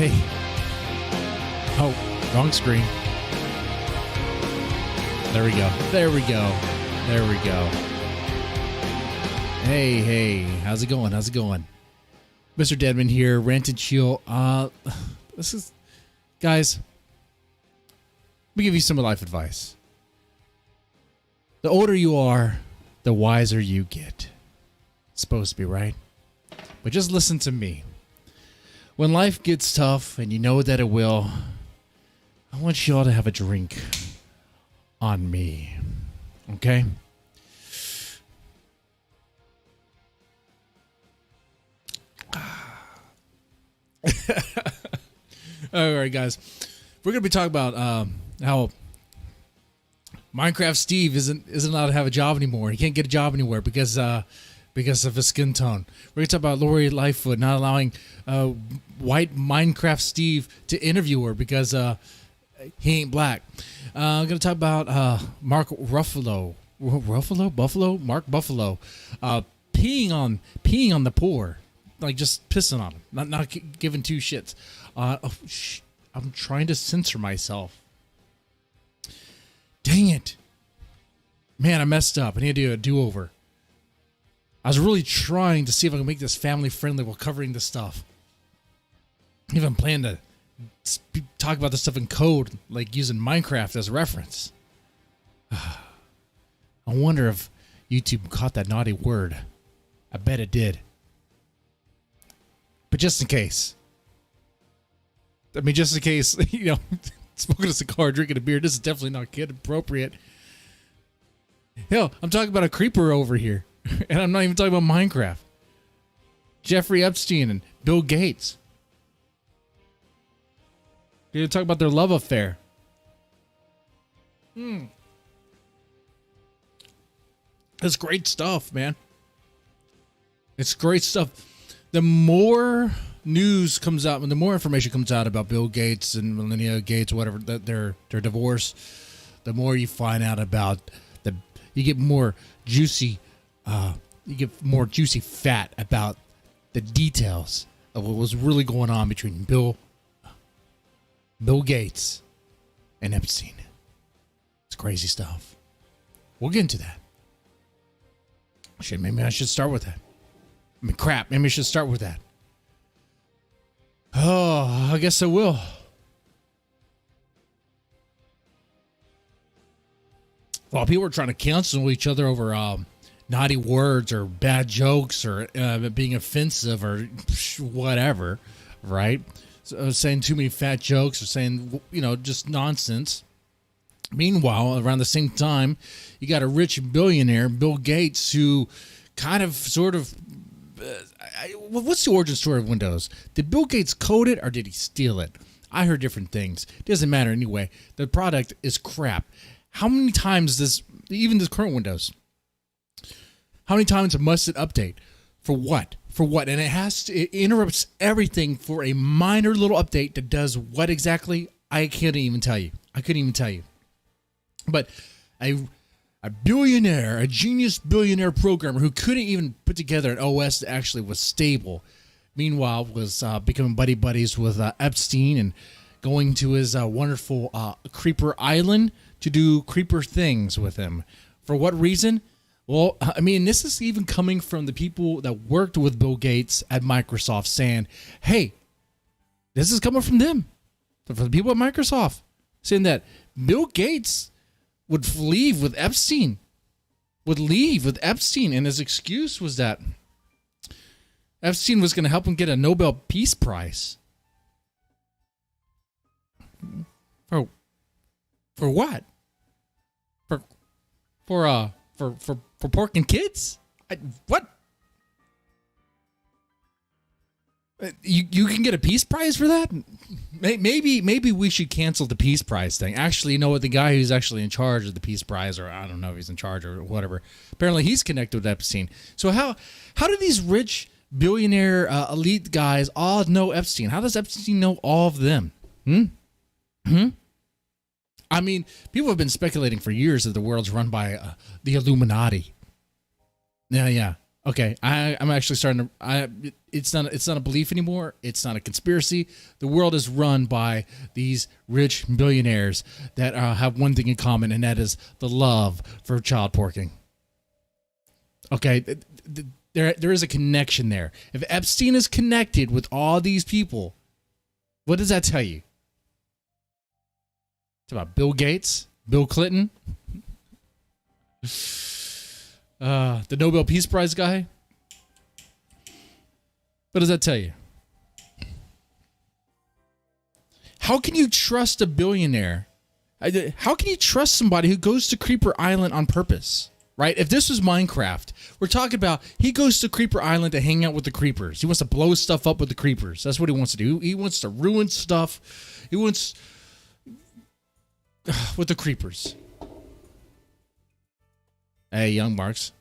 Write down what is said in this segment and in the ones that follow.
Hey. Oh, wrong screen. There we go. There we go. There we go. Hey. How's it going? How's it going? Mr. Deadman here, Rant and Chill. Guys, let me give you some life advice. The older you are, the wiser you get. It's supposed to be, right? But just listen to me. When life gets tough, and you know that it will, I want you all to have a drink on me. Okay? All right, guys. We're going to be talking about how Minecraft Steve isn't allowed to have a job anymore. He can't get a job anywhere because of his skin tone. We're going to talk about Lori Lightfoot not allowing white Minecraft Steve to interview her because he ain't black. I'm going to talk about Mark Ruffalo. Mark Buffalo. Peeing on the poor. Like just pissing on him. Not giving two shits. I'm trying to censor myself. Dang it. Man, I messed up. I need to do a do-over. I was really trying to see if I can make this family friendly while covering this stuff. Even plan to talk about this stuff in code, like using Minecraft as a reference. I wonder if YouTube caught that naughty word. I bet it did. But just in case. Just in case, smoking a cigar, drinking a beer, this is definitely not kid appropriate. Hell, I'm talking about a creeper over here. And I'm not even talking about Minecraft. Jeffrey Epstein and Bill Gates. We're going to talk about their love affair. It's great stuff, man. It's great stuff. The more news comes out, and the more information comes out about Bill Gates and Melinda Gates, whatever, their divorce, the more you find out about you get more juicy fat about the details of what was really going on between Bill Gates and Epstein. It's crazy stuff. We'll get into that. Shit, maybe I should start with that. Maybe I should start with that. Oh, I guess I will. Well, people are trying to cancel each other over naughty words or bad jokes or being offensive or whatever, right? So, saying too many fat jokes or saying, just nonsense. Meanwhile, around the same time, you got a rich billionaire, Bill Gates, who what's the origin story of Windows? Did Bill Gates code it or did he steal it? I heard different things. Doesn't matter anyway. The product is crap. How many times even this current Windows, how many times must it update? For what? And it interrupts everything for a minor little update that does what exactly? I couldn't even tell you. But a billionaire, a genius billionaire programmer who couldn't even put together an OS that actually was stable, meanwhile was becoming buddies with Epstein and going to his wonderful creeper island to do creeper things with him. For what reason? Well, this is even coming from the people that worked with Bill Gates at Microsoft saying, hey, this is coming from them, from the people at Microsoft, saying that Bill Gates would leave with Epstein, and his excuse was that Epstein was going to help him get a Nobel Peace Prize. For what? For porking kids? What? You can get a Peace Prize for that? Maybe we should cancel the Peace Prize thing. Actually, the guy who's actually in charge of the Peace Prize, or I don't know if he's in charge or whatever, apparently he's connected with Epstein. So how do these rich billionaire elite guys all know Epstein? How does Epstein know all of them? People have been speculating for years that the world's run by the Illuminati. Yeah. Okay, I'm actually starting to. It's not a belief anymore. It's not a conspiracy. The world is run by these rich billionaires that have one thing in common, and that is the love for child porking. Okay, there is a connection there. If Epstein is connected with all these people, what does that tell you? It's about Bill Gates, Bill Clinton. The Nobel Peace Prize guy. What does that tell you? How can you trust a billionaire? How can you trust somebody who goes to Creeper Island on purpose? Right? If this was Minecraft, we're talking about he goes to Creeper Island to hang out with the creepers. He wants to blow stuff up with the creepers. That's what he wants to do. He wants to ruin stuff. He wants with the creepers. Hey, young marks.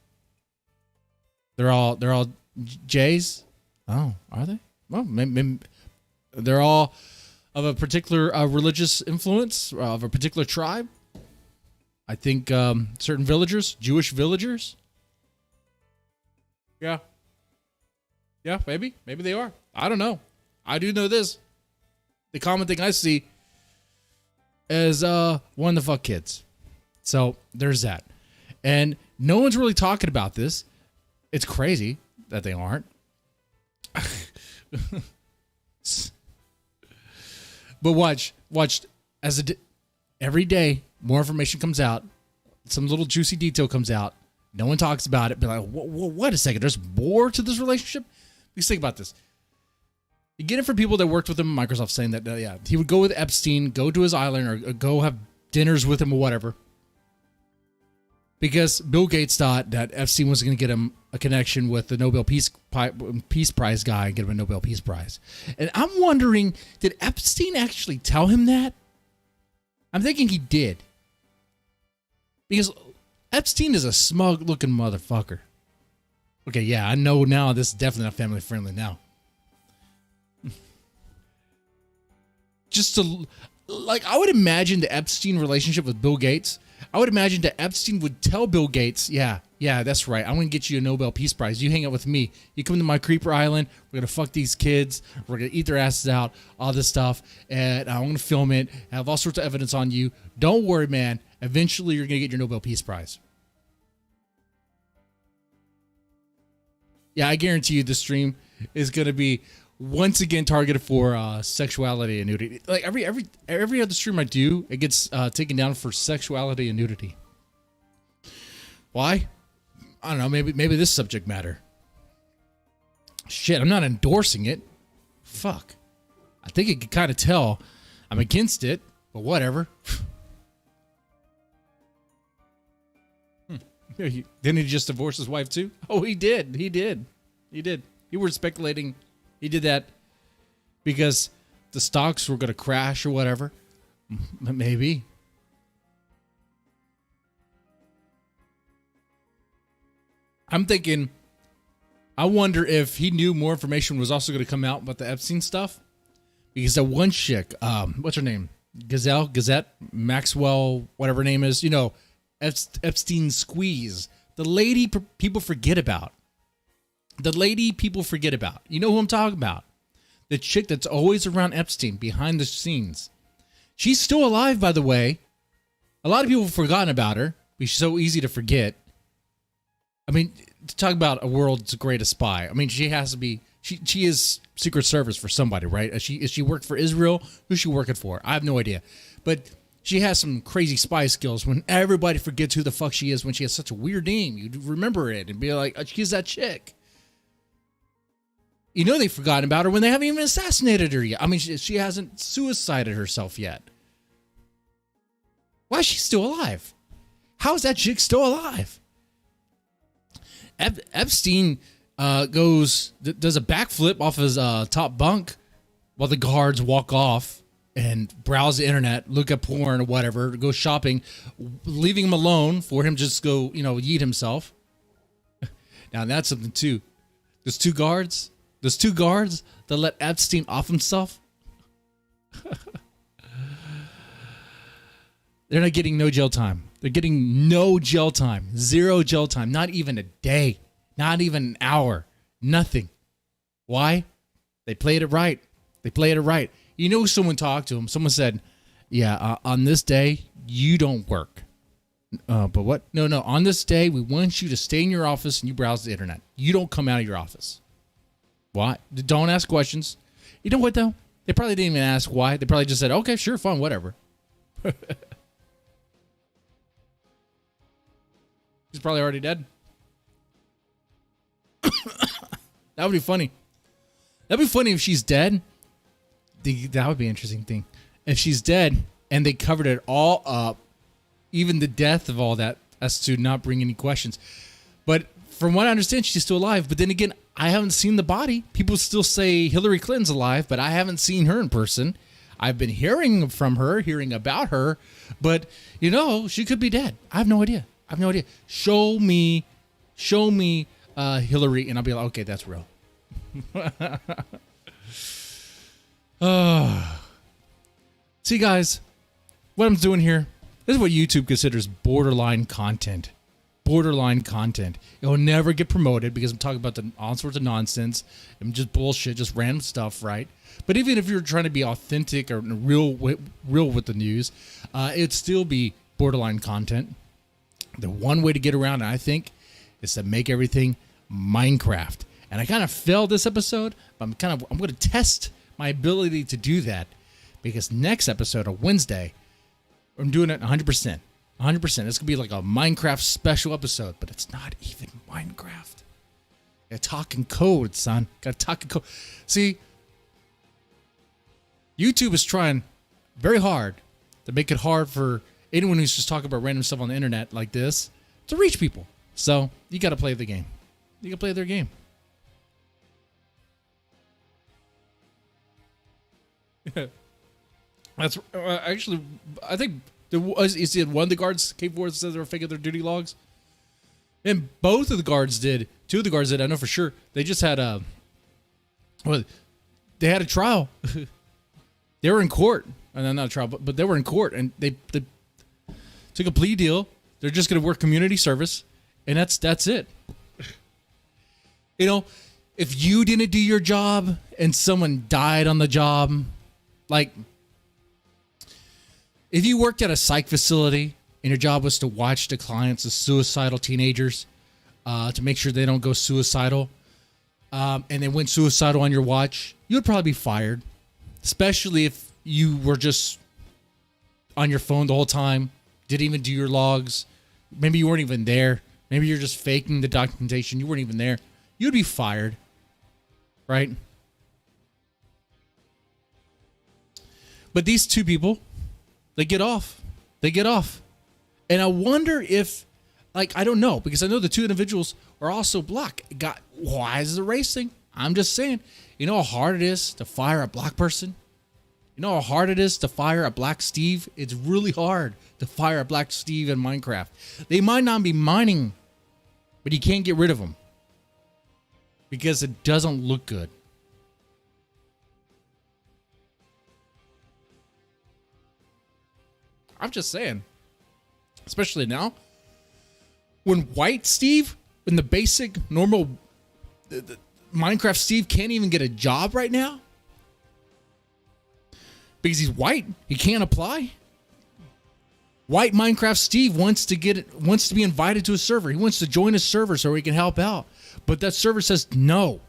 They're all Jays. Oh, are they? Well, maybe they're all of a particular religious influence of a particular tribe. I think certain villagers, Jewish villagers. Yeah, maybe they are. I don't know. I do know this. The common thing I see is one the fuck kids. So there's that. And no one's really talking about this. It's crazy that they aren't. But watch as every day more information comes out, some little juicy detail comes out. No one talks about it. Be like, wait a second, there's more to this relationship? Because think about this. You get it from people that worked with him at Microsoft saying that, he would go with Epstein, go to his island, or go have dinners with him or whatever. Because Bill Gates thought that Epstein was going to get him a connection with the Nobel Peace Prize guy and get him a Nobel Peace Prize. And I'm wondering, did Epstein actually tell him that? I'm thinking he did. Because Epstein is a smug-looking motherfucker. Okay, yeah, I know now this is definitely not family-friendly now. Just to, like, I would imagine the Epstein relationship with Bill Gates. I would imagine that Epstein would tell Bill Gates, yeah, that's right. I'm going to get you a Nobel Peace Prize. You hang out with me. You come to my Creeper Island. We're going to fuck these kids. We're going to eat their asses out, all this stuff. And I'm going to film it, have all sorts of evidence on you. Don't worry, man. Eventually, you're going to get your Nobel Peace Prize. Yeah, I guarantee you this stream is going to be once again targeted for sexuality and nudity. Like every other stream I do, it gets taken down for sexuality and nudity. Why? I don't know. Maybe this subject matter. Shit, I'm not endorsing it. Fuck. I think you can kind of tell I'm against it, but whatever. Didn't he just divorce his wife too? Oh, he did. You were speculating he did that because the stocks were going to crash or whatever. Maybe. I'm thinking, I wonder if he knew more information was also going to come out about the Epstein stuff. Because that one chick, what's her name? Gazette, Maxwell, whatever her name is. You know, Epstein squeeze. The lady people forget about. The lady people forget about. You know who I'm talking about. The chick that's always around Epstein, behind the scenes. She's still alive, by the way. A lot of people have forgotten about her. She's so easy to forget. I mean, to talk about a world's greatest spy. I mean, she has to be... She is Secret Service for somebody, right? Is she worked for Israel? Who's she working for? I have no idea. But she has some crazy spy skills when everybody forgets who the fuck she is when she has such a weird name. You remember it and be like, she's that chick. You know they've forgotten about her when they haven't even assassinated her yet. I mean, she hasn't suicided herself yet. Why is she still alive? How is that chick still alive? Epstein does a backflip off his top bunk while the guards walk off and browse the internet, look at porn or whatever, go shopping, leaving him alone for him just go, yeet himself. Now that's something too. Those two guards that let Epstein off himself. They're not getting no jail time. They're getting no jail time. 0 jail time. Not even a day. Not even an hour. Nothing. Why? They played it right. They played it right. You know, someone talked to him. Someone said, yeah, on this day, you don't work. But what? No. On this day, we want you to stay in your office and you browse the internet. You don't come out of your office. Why? Don't ask questions. You know what, though? They probably didn't even ask why. They probably just said, okay, sure, fine, whatever. He's probably already dead. That would be funny. That'd be funny if she's dead. That would be an interesting thing. If she's dead and they covered it all up, even the death of all that, as to not bring any questions. But from what I understand, she's still alive. But then again, I haven't seen the body. People still say Hillary Clinton's alive, but I haven't seen her in person. I've been hearing from her, hearing about her, but you know, she could be dead. I have no idea. Show me Hillary, and I'll be like, okay, that's real. See, guys, what I'm doing here, this is what YouTube considers borderline content. Borderline content. It'll never get promoted because I'm talking about all sorts of nonsense and just bullshit, just random stuff, right? But even if you're trying to be authentic or real with the news, it'd still be borderline content. The one way to get around it, I think, is to make everything Minecraft. And I kind of failed this episode, but I'm going to test my ability to do that because next episode on Wednesday, I'm doing it 100%. 100%. It's going to be like a Minecraft special episode, but it's not even Minecraft. Got talking code, son. Got talking code. See, YouTube is trying very hard to make it hard for anyone who's just talking about random stuff on the internet like this to reach people. So you got to play the game. You got to play their game. That's actually, I think you see one of the guards came forward and said they were faking their duty logs, and both of the guards did. Two of the guards did. I know for sure. They just had they had a trial. They were in court, and not a trial, but they were in court, and they took a plea deal. They're just going to work community service, and that's it. You know, if you didn't do your job and someone died on the job, like if you worked at a psych facility and your job was to watch the clients of suicidal teenagers to make sure they don't go suicidal, and they went suicidal on your watch, you would probably be fired, especially if you were just on your phone the whole time, didn't even do your logs. Maybe you weren't even there. Maybe you're just faking the documentation. You weren't even there. You'd be fired, right? But these two people, they get off. They get off. And I wonder if, like, I don't know, because I know the two individuals are also black. Why is the racing? I'm just saying, you know how hard it is to fire a black person? You know how hard it is to fire a black Steve? It's really hard to fire a black Steve in Minecraft. They might not be mining, but you can't get rid of them because it doesn't look good. I'm just saying, especially now, when white Steve, in the basic, normal the Minecraft Steve can't even get a job right now because he's white. He can't apply. White Minecraft Steve wants to be invited to a server. He wants to join a server so he can help out. But that server says, no,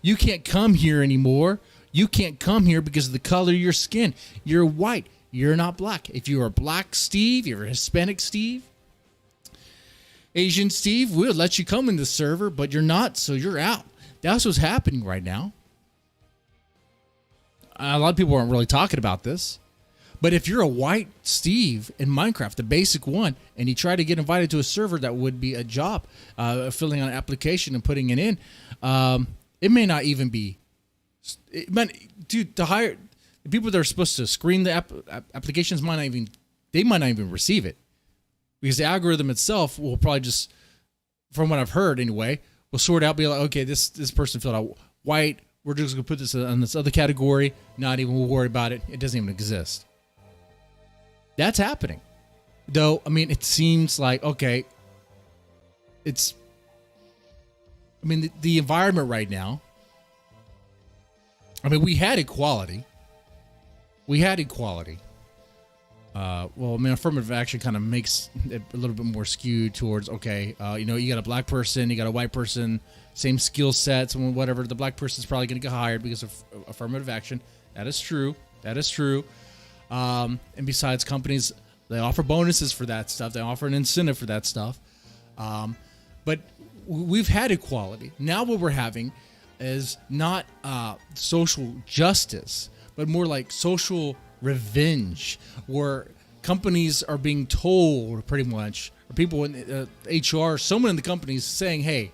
you can't come here anymore. You can't come here because of the color of your skin. You're white. You're not black. If you're a black Steve, you're a Hispanic Steve, Asian Steve, we'll let you come in the server, but you're not, so you're out. That's what's happening right now. A lot of people aren't really talking about this. But if you're a white Steve in Minecraft, the basic one, and you try to get invited to a server that would be a job, filling out an application and putting it in, it may not even be. To hire the people that are supposed to screen the applications might not even receive it, because the algorithm itself will probably just, from what I've heard anyway, will sort out, be like, okay, this person filled out white. We're just gonna put this in this other category. Not even we'll worry about it. It doesn't even exist. That's happening, though. I mean, it seems like, okay, it's I mean, the environment right now. I mean, we had equality. Well, I mean, affirmative action kind of makes it a little bit more skewed towards, okay, you got a black person, you got a white person, same skill sets, and whatever. The black person's probably going to get hired because of affirmative action. That is true. And besides, companies, they offer bonuses for that stuff. They offer an incentive for that stuff. But we've had equality. Now what we're having is not social justice, but more like social revenge, where companies are being told pretty much, or people in HR, someone in the company is saying, hey,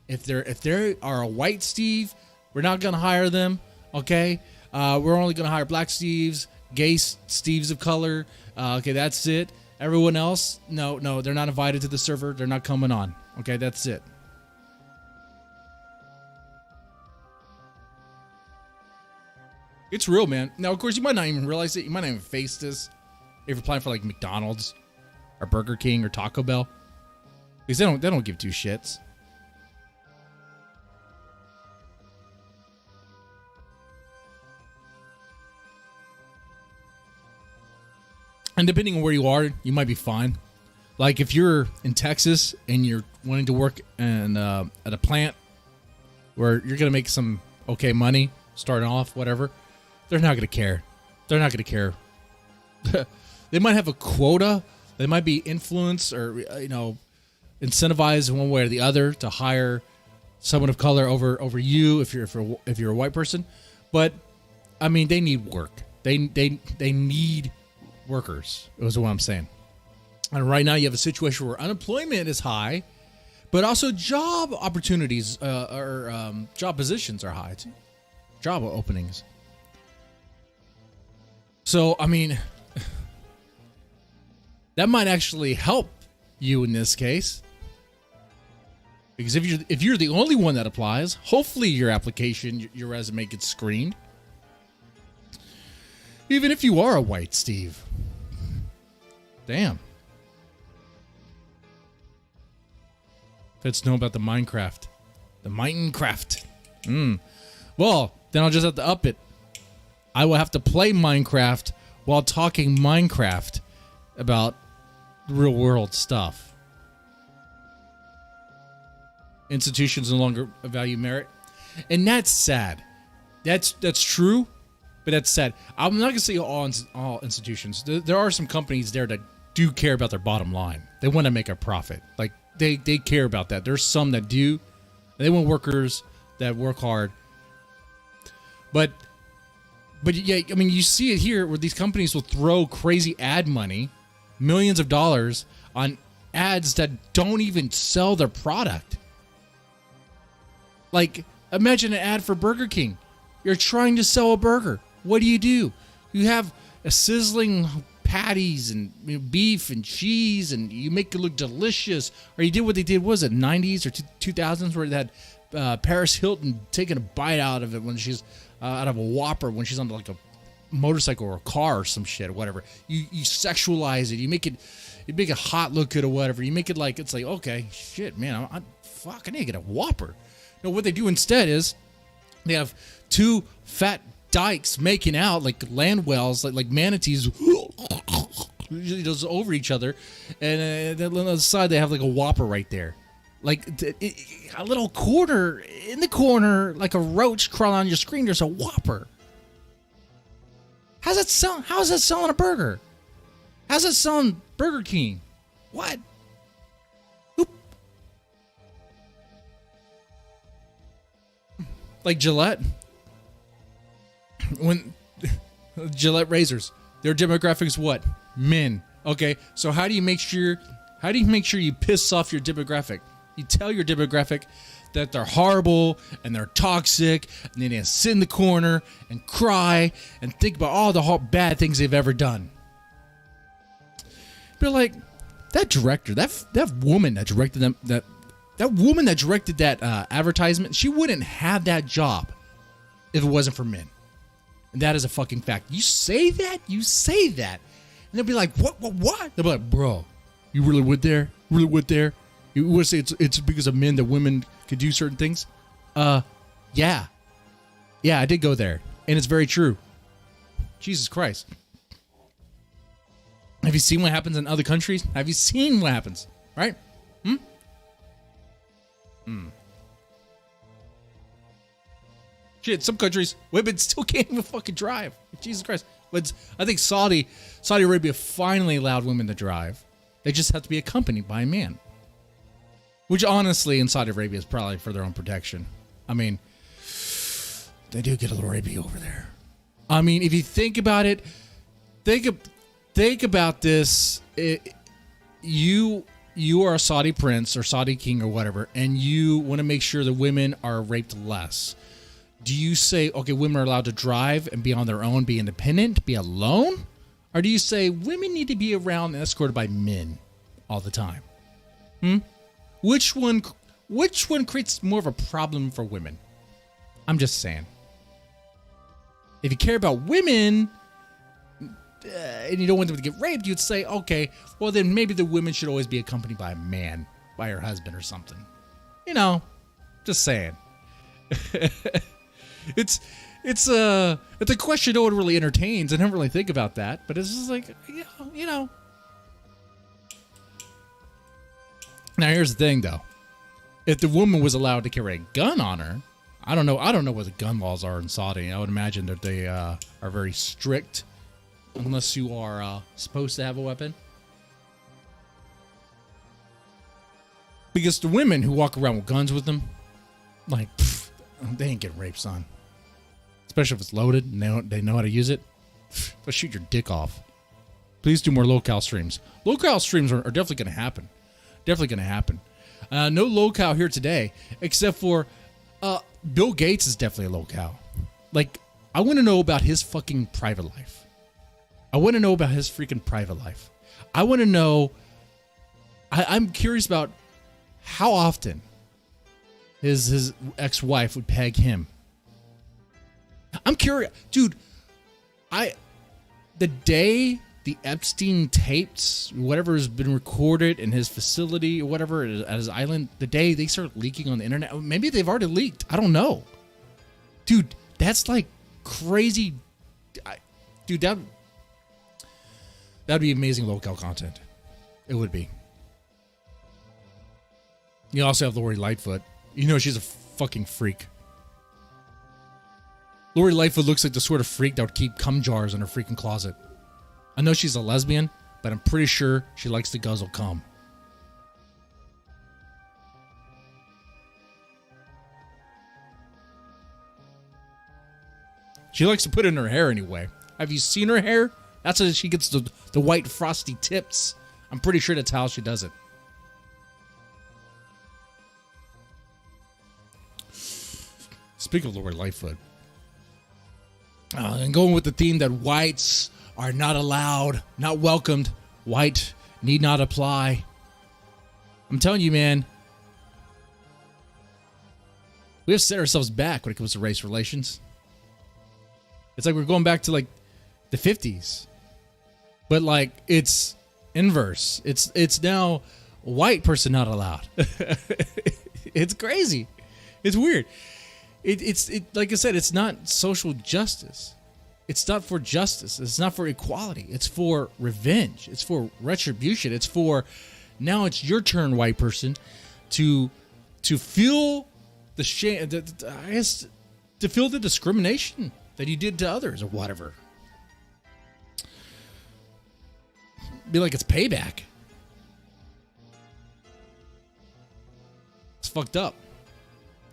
if they are a white Steve, we're not going to hire them. Okay. We're only going to hire black Steves, gay Steves of color. Okay. That's it. Everyone else, no, they're not invited to the server. They're not coming on. Okay. That's it. It's real, man. Now, of course, you might not even realize it. You might not even face this if you're applying for like McDonald's or Burger King or Taco Bell, because they don't give two shits. And depending on where you are, you might be fine. Like if you're in Texas and you're wanting to work in, at a plant where you're gonna make some okay money starting off, whatever. They're not going to care. They might have a quota. They might be influenced or, incentivized in one way or the other to hire someone of color over you if you're a white person. But I mean, they need work. They need workers. Is what I'm saying. And right now you have a situation where unemployment is high, but also job opportunities or job positions are high too. Job openings. So, I mean, that might actually help you in this case. Because if you're the only one that applies, hopefully your application, your resume gets screened. Even if you are a white Steve. Damn. Let's know about the Minecraft. The Minecraft. Well, then I'll just have to up it. I will have to play Minecraft while talking Minecraft about real world stuff. Institutions no longer value merit. And that's sad. That's true, but that's sad. I'm not going to say all institutions. There are some companies there that do care about their bottom line. They want to make a profit. Like they care about that. There's some that do. They want workers that work hard. But yeah, I mean, you see it here where these companies will throw crazy ad money, millions of dollars, on ads that don't even sell their product. Like, imagine an ad for Burger King. You're trying to sell a burger. What do? You have a sizzling patties and beef and cheese, and you make it look delicious. Or you did what they did, was it 90s or 2000s, where they had Paris Hilton taking a bite out of it when she's out of a Whopper when she's on like a motorcycle or a car or some shit or whatever. You sexualize it. You make it hot look good or whatever. You make it like, it's like, okay, shit, man, I need to get a Whopper. No, what they do instead is they have two fat dykes making out like land whales, like manatees, usually goes over each other, and then on the side they have like a Whopper right there. Like a little corner, in the corner, like a roach crawling on your screen, there's a Whopper. How's that sound? How is that selling a burger? How's that selling Burger King? What? Oop. Like Gillette. When Gillette razors, their demographics what? Men. Okay, so how do you make sure you piss off your demographic? You tell your demographic that they're horrible and they're toxic, and then they sit in the corner and cry and think about all the bad things they've ever done. But like that director, that woman that directed them, that woman that directed that advertisement, she wouldn't have that job if it wasn't for men. And that is a fucking fact. You say that, and they'll be like, what? They'll be like, bro, you really went there? You would say it's because of men that women could do certain things? Yeah. Yeah, I did go there. And it's very true. Jesus Christ. Have you seen what happens in other countries? Have you seen what happens? Right? Shit, some countries, women still can't even fucking drive. Jesus Christ. But I think Saudi Arabia finally allowed women to drive. They just have to be accompanied by a man. Which honestly, in Saudi Arabia, is probably for their own protection. I mean, they do get a little rapey over there. I mean, if you think about it, think about this. You are a Saudi prince or Saudi king or whatever, and you want to make sure the women are raped less. Do you say, okay, women are allowed to drive and be on their own, be independent, be alone? Or do you say women need to be around and escorted by men all the time? Which one creates more of a problem for women? I'm just saying. If you care about women and you don't want them to get raped, you'd say, okay, well then maybe the women should always be accompanied by a man, by her husband or something. You know, just saying. It's a question no one really entertains. I don't really think about that, but it's just like, you know. Now here's the thing, though. If the woman was allowed to carry a gun on her, I don't know what the gun laws are in Saudi. I would imagine that they are very strict, unless you are supposed to have a weapon. Because the women who walk around with guns with them, like, they ain't getting raped, son. Especially if it's loaded and they know how to use it. They'll shoot your dick off. Please do more locale streams. Locale streams are definitely going to happen. Definitely going to happen. No locale here today, except for Bill Gates is definitely a locale. Like, I want to know about his fucking private life. I want to know about his freaking private life. I want to know. I'm curious about how often his ex-wife would peg him. I'm curious, dude. The day the Epstein tapes, whatever has been recorded in his facility or whatever at his island, the day they start leaking on the internet, maybe they've already leaked. I don't know, dude. That's like crazy, dude. That'd be amazing local content. It would be. You also have Lori Lightfoot. You know she's a fucking freak. Lori Lightfoot looks like the sort of freak that would keep cum jars in her freaking closet. I know she's a lesbian, but I'm pretty sure she likes to guzzle cum. She likes to put it in her hair anyway. Have you seen her hair? That's how she gets the white frosty tips. I'm pretty sure that's how she does it. Speaking of Lori Lightfoot, and going with the theme that whites are not allowed, not welcomed, white need not apply. I'm telling you, man, we have to set ourselves back when it comes to race relations. It's like we're going back to like the 50s, but like it's inverse. It's now white person not allowed. It's crazy. It's weird. It's like I said, it's not social justice. It's not for justice. It's not for equality. It's for revenge. It's for retribution. It's for now it's your turn, white person, to feel the shame. I guess to feel the discrimination that you did to others or whatever. Be like it's payback. It's fucked up.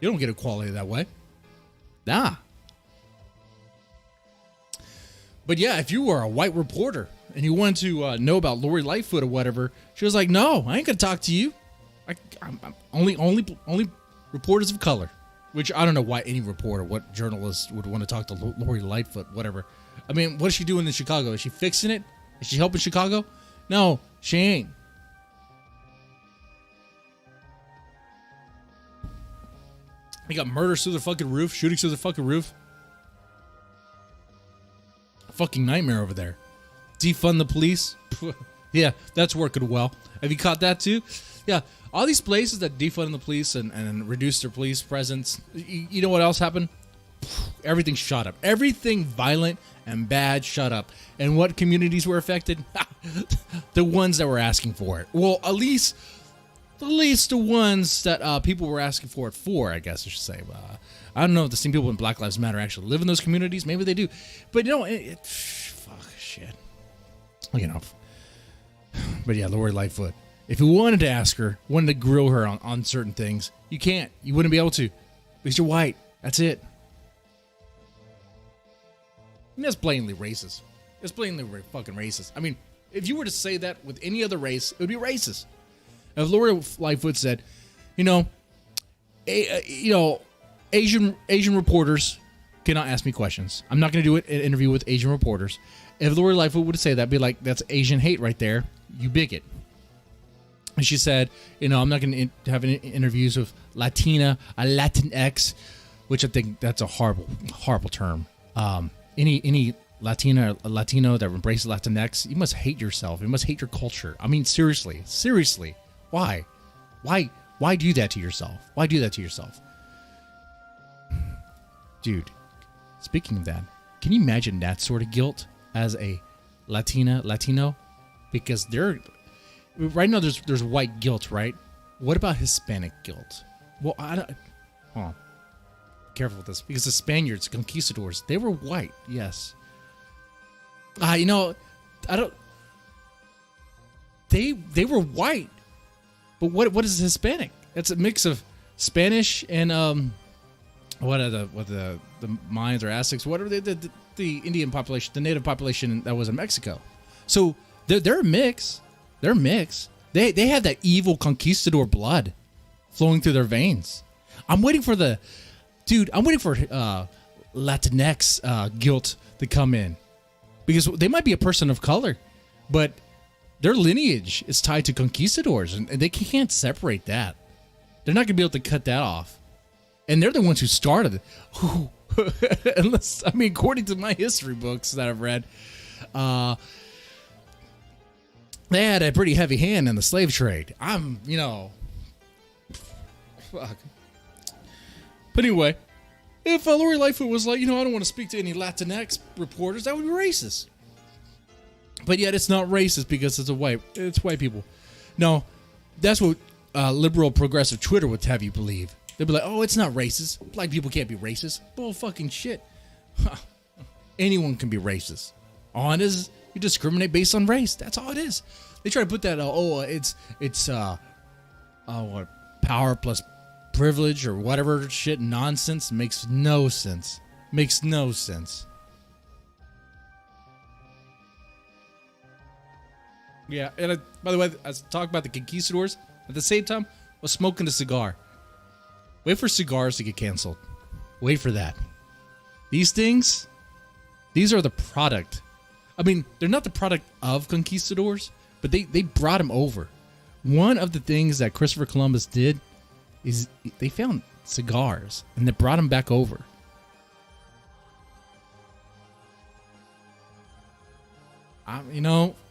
You don't get equality that way. Nah. But yeah, if you were a white reporter and you wanted to know about Lori Lightfoot or whatever, she was like, "No, I ain't gonna talk to you. I'm only reporters of color." Which I don't know why any reporter, what journalist would want to talk to Lori Lightfoot, whatever. I mean, what is she doing in Chicago? Is she fixing it? Is she helping Chicago? No, she ain't. They got murders through the fucking roof, shootings through the fucking roof. A fucking nightmare over there. Defund the police. Yeah, that's working well. Have you caught that too? Yeah, all these places that defund the police and reduce their police presence. You know what else happened? Everything shut up. Everything violent and bad shut up. And what communities were affected? The ones that were asking for it. Well, at least the ones that people were asking for it for, I guess I should say. I don't know if the same people in Black Lives Matter actually live in those communities. Maybe they do. But, fuck, shit. You know. But yeah, Lori Lightfoot. If you wanted to ask her, wanted to grill her on certain things, you can't. You wouldn't be able to. Because you're white. That's it. And that's blatantly racist. It's blatantly fucking racist. I mean, if you were to say that with any other race, it would be racist. If Lori Lightfoot said, Asian reporters cannot ask me questions. I'm not going to do an interview with Asian reporters. If Lori Lightfoot would say that, I'd be like, that's Asian hate right there. You bigot. And she said, I'm not going to have any interviews with Latinx, which I think that's a horrible term. Any Latina or Latino that embraces Latinx, you must hate yourself. You must hate your culture. I mean, seriously. Why do that to yourself? Why do that to yourself? Dude, speaking of that, can you imagine that sort of guilt as a Latino? Because right now there's white guilt, right? What about Hispanic guilt? Well, careful with this, because the Spaniards, conquistadors, they were white, yes. I don't. They were white, but what is Hispanic? It's a mix of Spanish and what are the Mayans or Aztecs? What are the Indian population, the native population that was in Mexico? So they're a mix. They're mixed. They have that evil conquistador blood flowing through their veins. I'm waiting for Latinx guilt to come in, because they might be a person of color, but their lineage is tied to conquistadors, and they can't separate that. They're not going to be able to cut that off. And they're the ones who started it. According to my history books that I've read, they had a pretty heavy hand in the slave trade. Fuck. But anyway, if Lori Lightfoot was like, I don't want to speak to any Latinx reporters, that would be racist. But yet it's not racist because it's white people. No, that's what liberal progressive Twitter would have you believe. They'd be like, oh, it's not racist. Black people can't be racist. Bull fucking shit. Anyone can be racist. All it is, you discriminate based on race. That's all it is. They try to put that, it's power plus privilege or whatever shit nonsense. Makes no sense. Makes no sense. Yeah, and by the way, I was talking about the conquistadors. At the same time, I was smoking a cigar. Wait for cigars to get canceled. Wait for that. These things, these are the product. I mean, they're not the product of conquistadors, but they brought them over. One of the things that Christopher Columbus did is they found cigars and they brought them back over.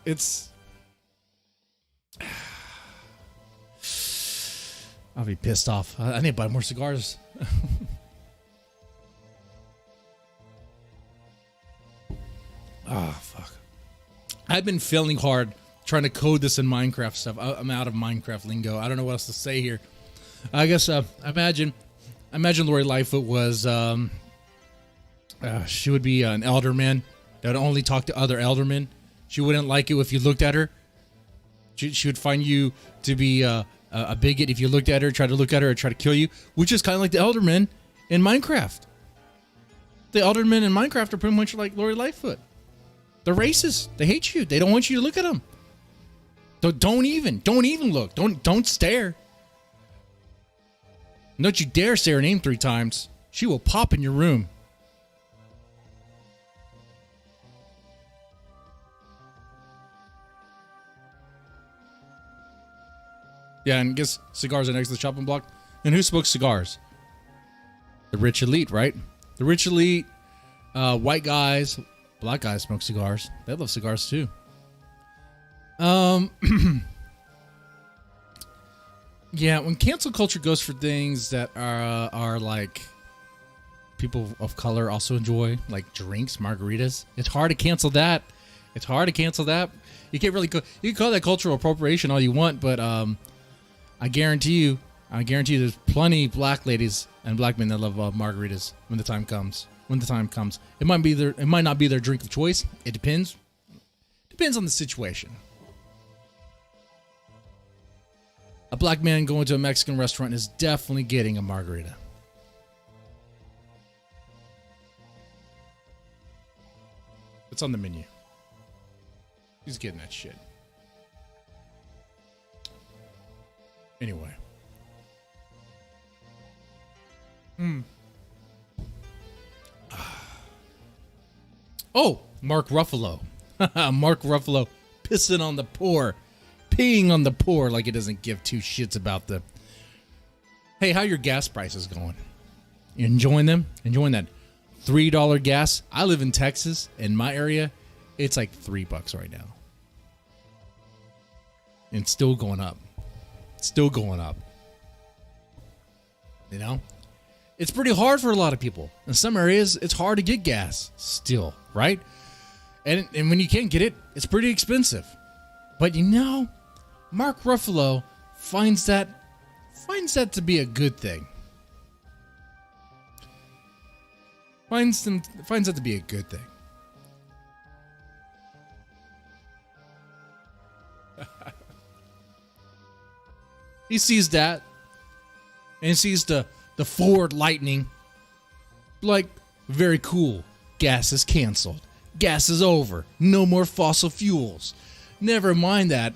It's... I'll be pissed off. I need to buy more cigars. Fuck. I've been failing hard trying to code this in Minecraft stuff. I'm out of Minecraft lingo. I don't know what else to say here. I guess imagine Lori Lightfoot was she would be an alderman that would only talk to other aldermen. She wouldn't like it if you looked at her. She would find you to be a bigot if you looked at her, try to look at her, or try to kill you, which is kind of like the aldermen in Minecraft. The aldermen in Minecraft are pretty much like Lori Lightfoot. They're racist. They hate you. They don't want you to look at them. Don't even look. Don't stare. Don't you dare say her name 3 times. She will pop in your room. Yeah, and guess cigars are next to the chopping block. And who smokes cigars? The rich elite, right? The rich elite, white guys, black guys smoke cigars. They love cigars too. Um, yeah, when cancel culture goes for things that are like people of color also enjoy, like drinks, margaritas, it's hard to cancel that. It's hard to cancel that. You can't really you can call that cultural appropriation all you want, but I guarantee you, there's plenty of black ladies and black men that love margaritas when the time comes. When the time comes, it might not be their drink of choice. It depends. Depends on the situation. A black man going to a Mexican restaurant is definitely getting a margarita. It's on the menu. He's getting that shit. Anyway. Oh, Mark Ruffalo. Mark Ruffalo pissing on the poor. Peeing on the poor like he doesn't give two shits about them. Hey, how your gas prices going? You enjoying them? Enjoying that $3 gas? I live in Texas. In my area, it's like $3 right now. And it's still going up. Still going up. You know? It's pretty hard for a lot of people. In some areas, it's hard to get gas still, right? And when you can't get it, it's pretty expensive. But you know, Mark Ruffalo finds that to be a good thing. Finds that to be a good thing. He sees that, and he sees the Ford Lightning. Like, very cool. Gas is canceled. Gas is over. No more fossil fuels. Never mind that.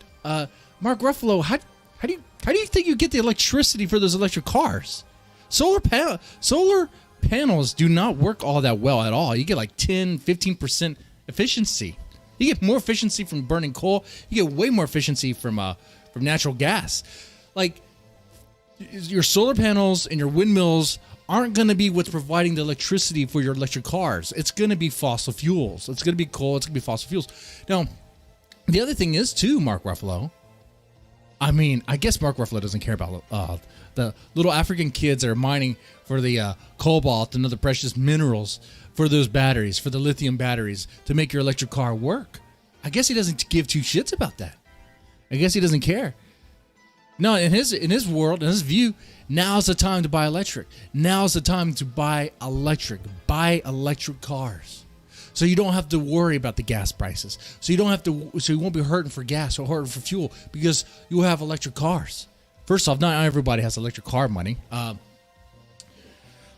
Mark Ruffalo, how do you think you get the electricity for those electric cars? Solar panels do not work all that well at all. You get like 10-15% efficiency. You get more efficiency from burning coal. You get way more efficiency from natural gas. Like, your solar panels and your windmills aren't going to be what's providing the electricity for your electric cars. It's going to be fossil fuels. It's going to be coal. It's going to be fossil fuels. Now, the other thing is, too, Mark Ruffalo. I mean, I guess Mark Ruffalo doesn't care about the little African kids that are mining for the cobalt and other precious minerals for those batteries, for the lithium batteries, to make your electric car work. I guess he doesn't give two shits about that. I guess he doesn't care. No, in his world, in his view, now's the time to buy electric. Now's the time to buy electric. Buy electric cars. So you don't have to worry about the gas prices. So you won't be hurting for gas or hurting for fuel because you'll have electric cars. First off, not everybody has electric car money. A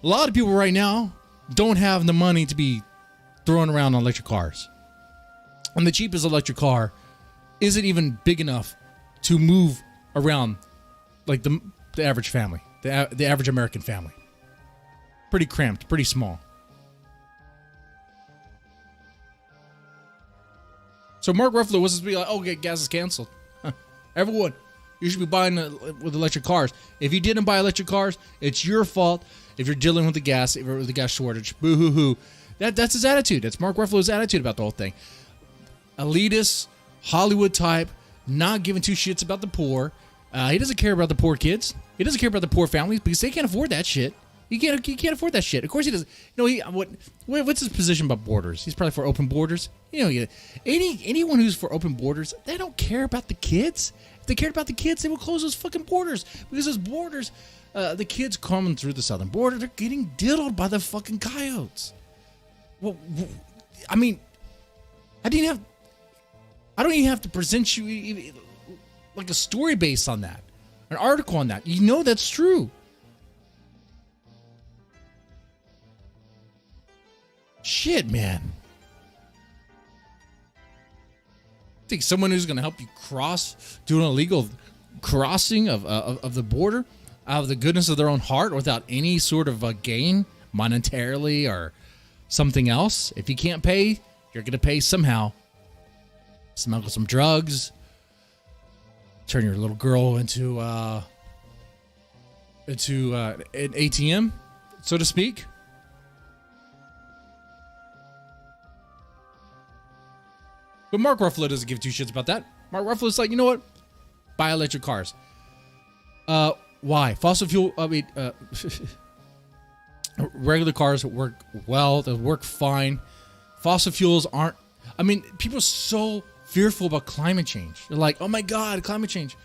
lot of people right now don't have the money to be throwing around on electric cars. And the cheapest electric car isn't even big enough to move around like the average family, the average American family. Pretty cramped, pretty small. So Mark Ruffalo was to be like, okay, gas is canceled. Everyone, you should be buying with electric cars. If you didn't buy electric cars, it's your fault if you're dealing with the gas shortage. Boo-hoo-hoo. That's his attitude. That's Mark Ruffalo's attitude about the whole thing. Elitist, Hollywood type, not giving two shits about the poor. He doesn't care about the poor kids. He doesn't care about the poor families because they can't afford that shit. He can't afford that shit. Of course he doesn't. You know, what's his position about borders? He's probably for open borders. You know, anyone who's for open borders, they don't care about the kids. If they cared about the kids, they would close those fucking borders because those borders, the kids coming through the southern border, they're getting diddled by the fucking coyotes. Well, I mean, I don't even have to present you like a story based on that, an article on that. You know that's true. Shit, man. I think someone who's going to help you do an illegal crossing of the border out of the goodness of their own heart without any sort of gain monetarily or something else. If you can't pay, you're going to pay somehow. Smuggle some drugs. Turn your little girl into an ATM, so to speak. But Mark Ruffalo doesn't give two shits about that. Mark Ruffalo's like, you know what? Buy electric cars. Why? Fossil fuel, regular cars work well. They work fine. Fossil fuels aren't, people are so fearful about climate change. They're like, oh my God, climate change.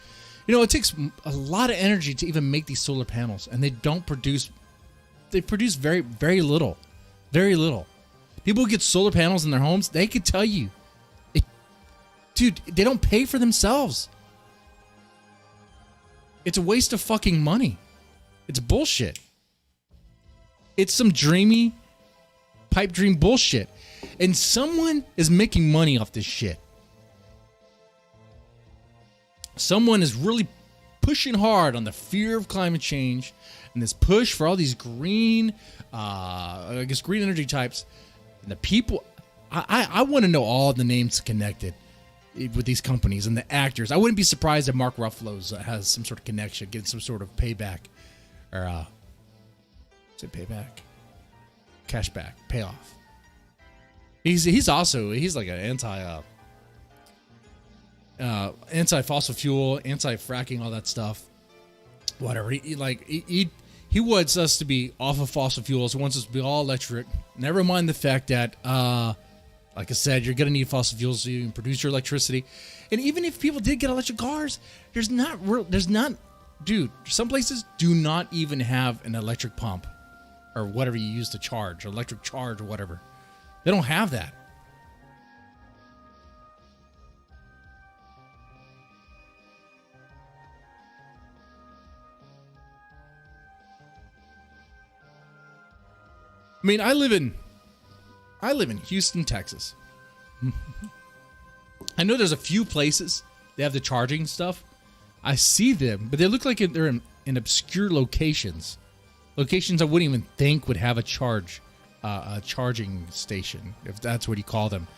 You know, it takes a lot of energy to even make these solar panels, and they produce very, very little. Very little. People who get solar panels in their homes, they could tell you, dude, they don't pay for themselves. It's a waste of fucking money. It's bullshit. It's some dreamy pipe dream bullshit. And someone is making money off this shit. Someone is really pushing hard on the fear of climate change and this push for all these green, green energy types. And the people, I want to know all the names connected with these companies and the actors. I wouldn't be surprised if Mark Ruffalo's has some sort of connection, getting some sort of payback, or is it payback? Cashback, payoff. He's like an anti fossil fuel, anti fracking, all that stuff. Whatever. He wants us to be off of fossil fuels. He wants us to be all electric. Never mind the fact that, like I said, you're going to need fossil fuels so you can produce your electricity. And even if people did get electric cars, dude, some places do not even have an electric pump or whatever you use to charge, or electric charge or whatever. They don't have that. I live in Houston, Texas. I know there's a few places they have the charging stuff. I see them, but they look like they're in obscure locations. Locations I wouldn't even think would have a charging station, if that's what you call them.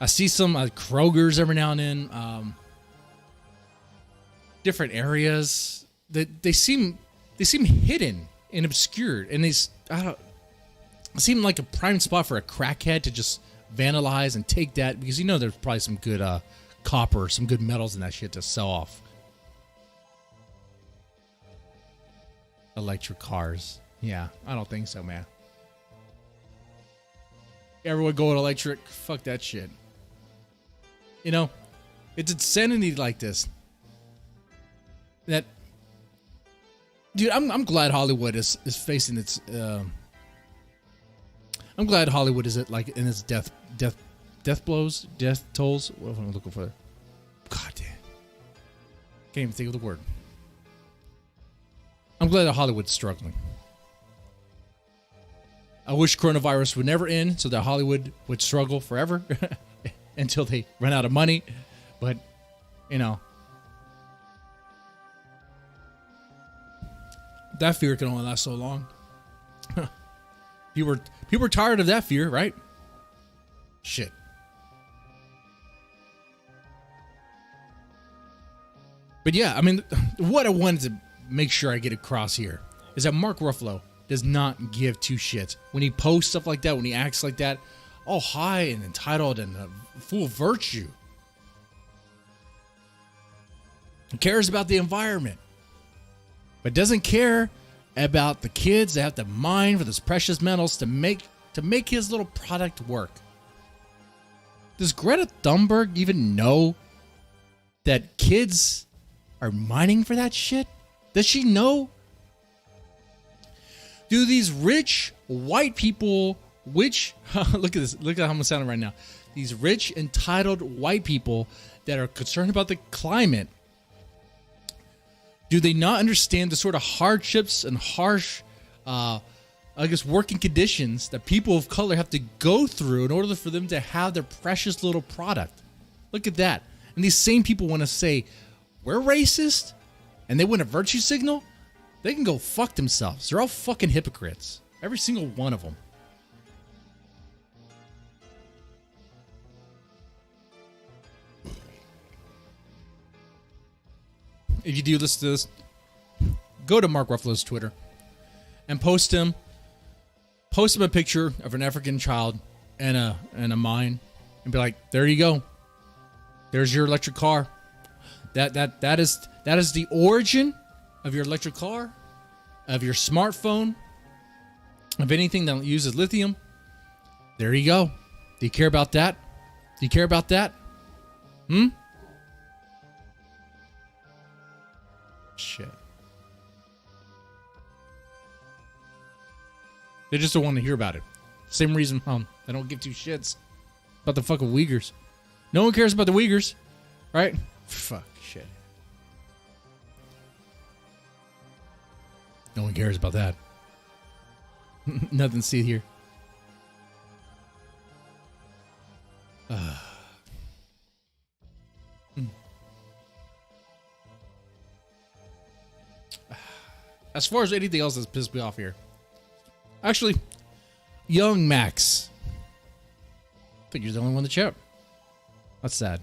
I see some Kroger's every now and then. Different areas that they seem hidden and obscured, and it seem like a prime spot for a crackhead to just vandalize and take that, because there's probably some good copper, some good metals in that shit to sell off. Electric cars. Yeah, I don't think so, man. Everyone going electric. Fuck that shit. It's insanity like this. That, dude, I'm glad Hollywood is facing its. I'm glad Hollywood is in its death blows, death tolls. What am I looking for? God damn. Can't even think of the word. I'm glad that Hollywood's struggling. I wish coronavirus would never end so that Hollywood would struggle forever until they run out of money. But, that fear can only last so long. People are tired of that fear, right? Shit. But yeah, what I wanted to make sure I get across here is that Mark Ruffalo does not give two shits. When he posts stuff like that, when he acts like that, all high and entitled and full of virtue. He cares about the environment, but doesn't care about the kids that have to mine for those precious metals to make his little product work. Does Greta Thunberg even know that kids are mining for that shit? Does she know? Do these rich white people, look at this, look at how I'm sounding right now. These rich, entitled white people that are concerned about the climate, do they not understand the sort of hardships and harsh, working conditions that people of color have to go through in order for them to have their precious little product? Look at that. And these same people want to say, we're racist, and they want a virtue signal? They can go fuck themselves. They're all fucking hypocrites. Every single one of them. If you do listen to this, go to Mark Ruffalo's Twitter and post him a picture of an African child and a mine, and be like, there you go. There's your electric car. That is the origin of your electric car, of your smartphone, of anything that uses lithium. There you go. Do you care about that? Do you care about that? Shit. They just don't want to hear about it. Same reason they don't give two shits about the fucking Uyghurs. No one cares about the Uyghurs, right? Fuck shit. No one cares about that. Nothing to see here. As far as anything else that's pissed me off here. Actually, young Max. I think you're the only one in the chat. That's sad.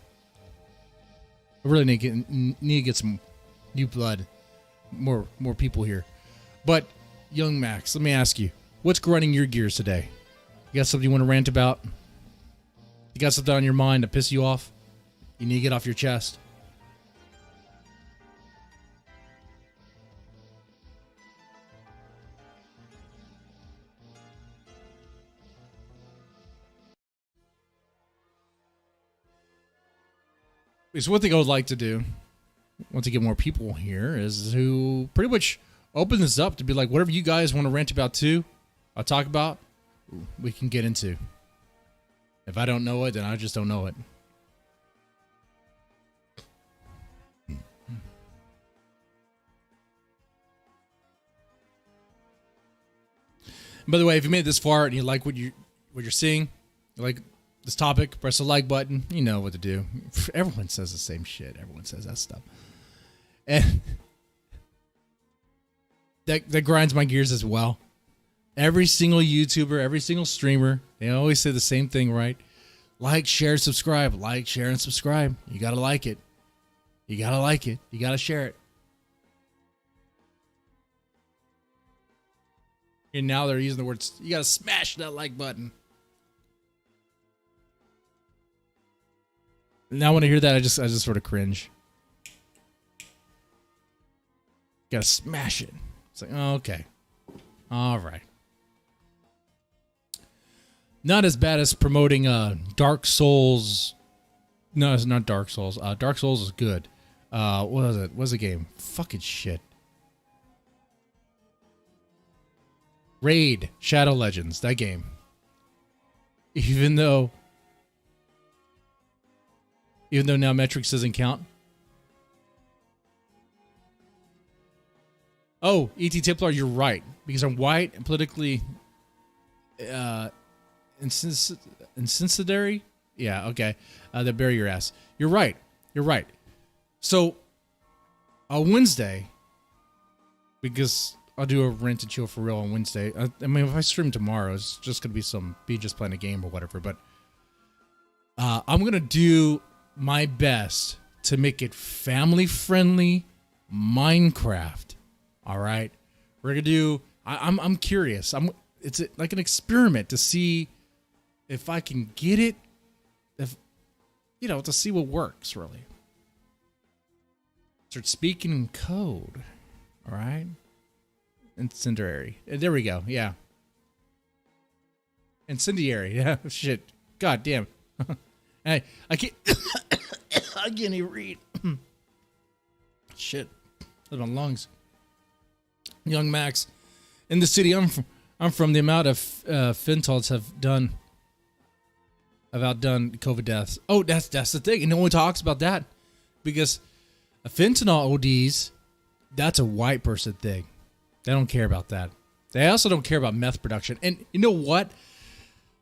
I really need to get some new blood. More people here. But, young Max, let me ask you. What's grinding your gears today? You got something you want to rant about? You got something on your mind to piss you off? You need to get off your chest? Because one thing I would like to do, once I get more people here, is to pretty much open this up to be like, whatever you guys want to rant about too, I'll talk about, we can get into. If I don't know it, then I just don't know it. By the way, if you made it this far and you like what you're seeing, you like this topic, press the like button. You know what to do. Everyone says the same shit. Everyone says that stuff. And that grinds my gears as well. Every single YouTuber, every single streamer, they always say the same thing, right? Like, share, subscribe. Like, share, and subscribe. You gotta like it. You gotta like it. You gotta share it. And now they're using the words, you gotta smash that like button. Now when I hear that, I just sort of cringe. Gotta smash it. It's like, oh, okay. All right. Not as bad as promoting Dark Souls. No, it's not Dark Souls. Dark Souls is good. What was it? What's the game? Fucking shit. Raid Shadow Legends. That game. Even though now metrics doesn't count. Oh, E.T. Templar, you're right. Because I'm white and politically incendiary. Yeah, okay. They bury your ass. You're right. You're right. So, on Wednesday, because I'll do a rant and chill for real on Wednesday. I mean, if I stream tomorrow, it's just going to be just playing a game or whatever. But I'm going to do my best to make it family-friendly Minecraft. All right? We're going to do... I'm curious. It's like an experiment to see if I can get it, to see what works, really. Start speaking in code. All right? Incendiary. There we go. Yeah. Incendiary. Yeah. Shit. God damn. Hey, I can't... I can't even read. Shit. Look at my lungs. Young Max. In the city I'm from, the amount of fentanyls have outdone COVID deaths. Oh, that's the thing. And no one talks about that. Because fentanyl ODs, that's a white person thing. They don't care about that. They also don't care about meth production. And you know what?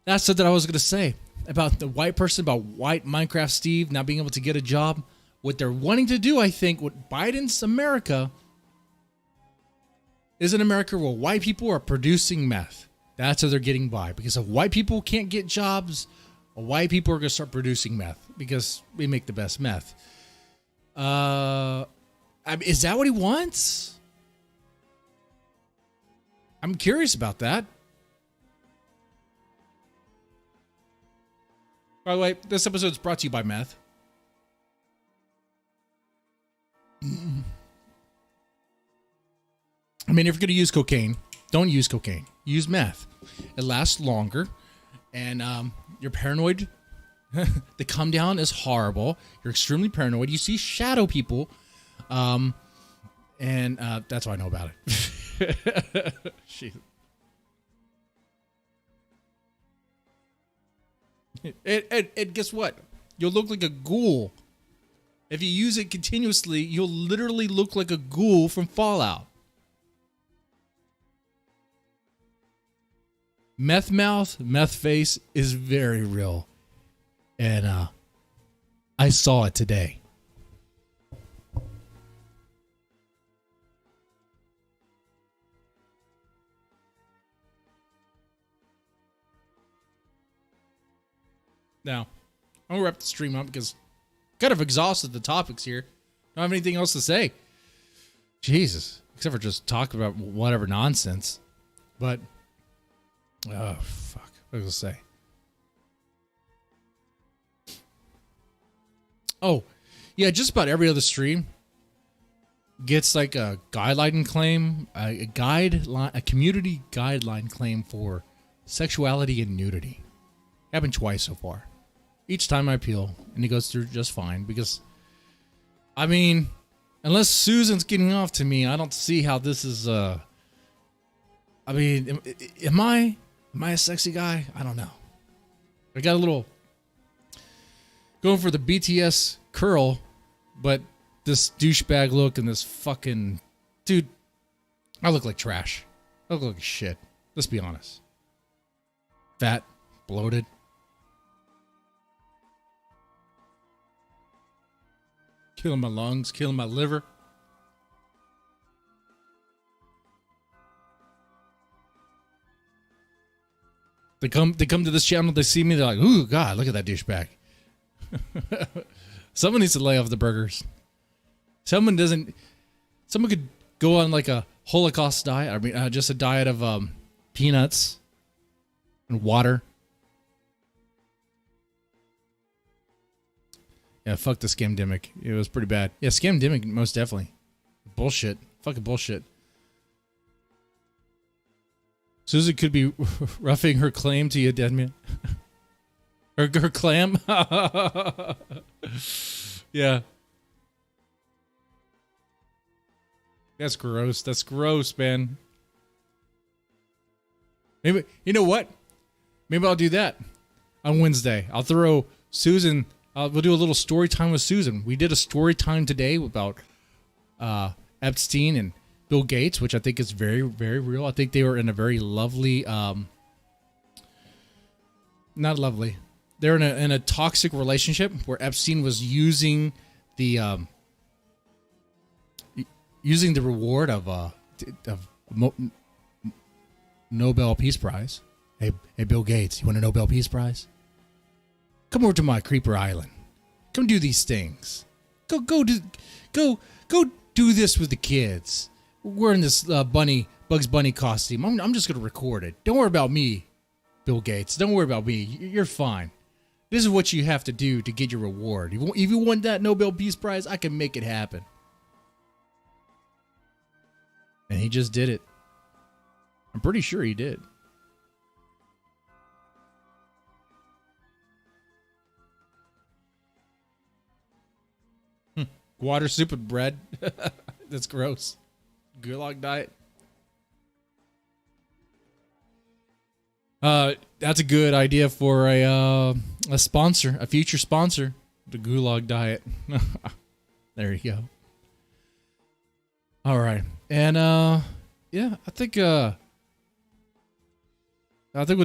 That's something I was going to say about the white person, about white Minecraft Steve not being able to get a job. What they're wanting to do, I think, what Biden's America is an America where white people are producing meth. That's how they're getting by. Because if white people can't get jobs, white people are going to start producing meth because we make the best meth. Is that what he wants? I'm curious about that. By the way, this episode is brought to you by meth. I mean, if you're going to use cocaine, don't use cocaine. Use meth. It lasts longer, and you're paranoid. The come down is horrible. You're extremely paranoid. You see shadow people, and that's what I know about it. And guess what? You'll look like a ghoul. If you use it continuously, you'll literally look like a ghoul from Fallout. Meth mouth, meth face is very real. And I saw it today. Now, I'm going to wrap the stream up because I'm kind of exhausted the topics here. Don't have anything else to say. Jesus. Except for just talk about whatever nonsense. But, oh, fuck. What was I going to say? Oh, yeah, just about every other stream gets like a guideline claim, a community guideline claim for sexuality and nudity. Happened twice so far. Each time I appeal, and it goes through just fine because, I mean, unless Susan's getting off to me, I don't see how this is, I mean, am I a sexy guy? I don't know. I got a little going for the BTS curl, but this douchebag look and this fucking dude, I look like trash. I look like shit. Let's be honest. Fat, bloated. Killing my lungs, killing my liver. They come to this channel, they see me, they're like, ooh, God, look at that douchebag. Someone needs to lay off the burgers. Someone could go on like a Holocaust diet. I mean, just a diet of peanuts and water. Yeah, fuck the scamdemic. It was pretty bad. Yeah, scamdemic, most definitely. Bullshit. Fucking bullshit. Susan could be roughing her claim to you, dead man. Her clam? Yeah. That's gross. That's gross, man. Maybe, you know what? Maybe I'll do that on Wednesday. I'll throw Susan. We'll do a little story time with Susan. We did a story time today about Epstein and Bill Gates, which I think is very, very real. I think they were in a very lovely, not lovely. They're in a toxic relationship where Epstein was using the reward of Nobel Peace Prize. Hey, Bill Gates, you want a Nobel Peace Prize? Come over to my creeper island. Come do these things. Go do this with the kids. We're in this Bugs Bunny costume. I'm just gonna record it. Don't worry about me, Bill Gates. Don't worry about me. You're fine. This is what you have to do to get your reward. If you want that Nobel Peace Prize, I can make it happen. And he just did it. I'm pretty sure he did. Water soup and bread. That's gross. Gulag diet. That's a good idea for a sponsor, a future sponsor. The Gulag diet. There you go. All right, and yeah, I think we'll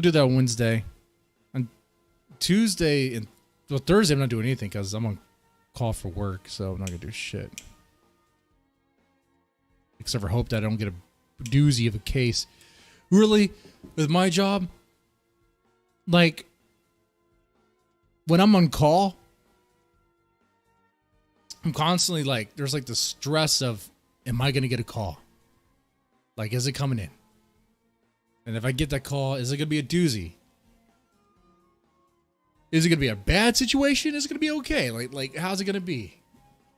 do that on Wednesday. On Tuesday and Thursday, I'm not doing anything because I'm on call for work, so I'm not gonna do shit. Except for hope that I don't get a doozy of a case. Really, with my job, like when I'm on call, I'm constantly like, there's like the stress of, am I gonna get a call? Like, is it coming in? And if I get that call, is it gonna be a doozy? Is it going to be a bad situation? Is it going to be okay? Like, how's it going to be?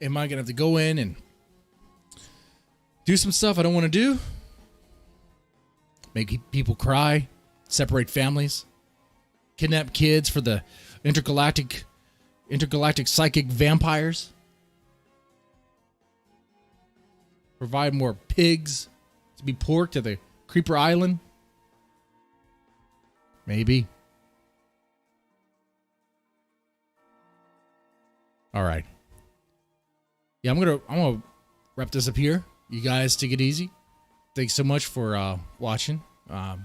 Am I going to have to go in and do some stuff I don't want to do? make people cry, separate families, kidnap kids for the intergalactic psychic vampires, provide more pigs to be porked at the Creeper Island. Maybe. All right. Yeah, I'm gonna wrap this up here. You guys take it easy. Thanks so much for watching. Yeah.